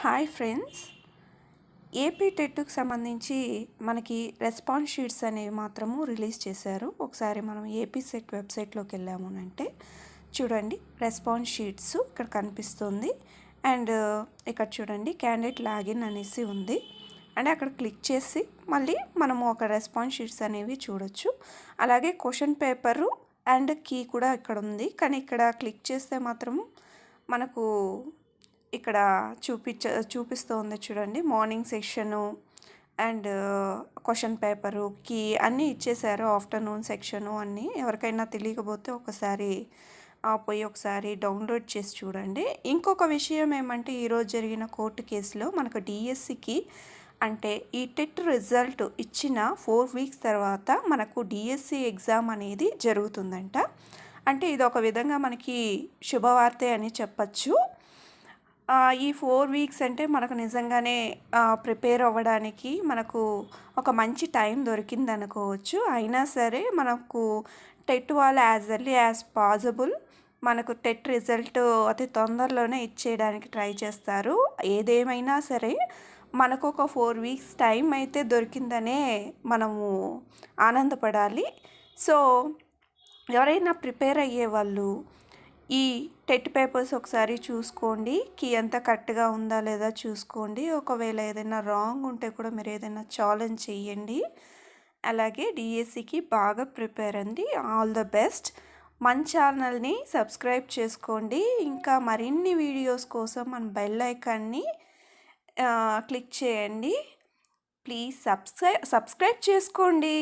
Hi friends, AP టెట్కి సంబంధించి మనకి response sheets అనేవి మాత్రము రిలీజ్ చేశారు. ఒకసారి మనం ఏపీ సెట్ వెబ్సైట్లోకి వెళ్ళాము అంటే చూడండి, రెస్పాన్స్ షీట్స్ ఇక్కడ కనిపిస్తుంది. అండ్ ఇక్కడ చూడండి, క్యాండిడేట్ లాగిన్ అనేసి ఉంది. అంటే అక్కడ క్లిక్ చేసి మళ్ళీ మనము ఒక రెస్పాన్స్ షీట్స్ అనేవి చూడొచ్చు. అలాగే క్వశ్చన్ పేపరు అండ్ కీ కూడా ఇక్కడ ఉంది. కానీ ఇక్కడ క్లిక్ చేస్తే మాత్రం మనకు ఇక్కడ చూపిస్తుంది చూడండి, morning section and question paper key అన్నీ ఇచ్చేసారు. ఆఫ్టర్నూన్ సెక్షను అన్నీ. ఎవరికైనా తెలియకపోతే ఒకసారి పోయి ఒకసారి డౌన్లోడ్ చేసి చూడండి. ఇంకొక విషయం ఏమంటే, ఈరోజు జరిగిన కోర్టు కేసులో మనకు డిఎస్సికి అంటే ఈ టెట్ రిజల్ట్ ఇచ్చిన 4 వీక్స్ తర్వాత మనకు డిఎస్సి ఎగ్జామ్ అనేది జరుగుతుందంట. అంటే ఇది ఒక విధంగా మనకి శుభవార్తే అని చెప్పచ్చు. ఈ 4 వీక్స్ అంటే మనకు నిజంగానే ప్రిపేర్ అవ్వడానికి మనకు ఒక మంచి టైం దొరికింది అనుకోవచ్చు. అయినా సరే మనకు టెట్ వాళ్ళు యాజ్ ఎర్లీ యాజ్ పాసిబుల్ మనకు టెట్ రిజల్ట్ అతి తొందరలోనే ఇచ్చేయడానికి ట్రై చేస్తారు. ఏదేమైనా సరే మనకు ఒక 4 వీక్స్ టైం అయితే దొరికిందనే మనము ఆనందపడాలి. సో ఎవరైనా ప్రిపేర్ అయ్యే వాళ్ళు ఈ టెట్ పేపర్స్ ఒకసారి చూసుకోండి. కీ అంతా కరెక్ట్గా ఉందా లేదా చూసుకోండి. ఒకవేళ ఏదైనా రాంగ్ ఉంటే కూడా మీరు ఏదైనా ఛాలెంజ్ చేయండి. అలాగే డిఎస్సికి బాగా ప్రిపేర్ అండి. All the best. మన ఛానల్ని సబ్స్క్రైబ్ చేసుకోండి. ఇంకా మరిన్ని వీడియోస్ కోసం మన బెల్ ఐకాన్ని క్లిక్ చేయండి. ప్లీజ్ సబ్స్క్రైబ్ చేసుకోండి.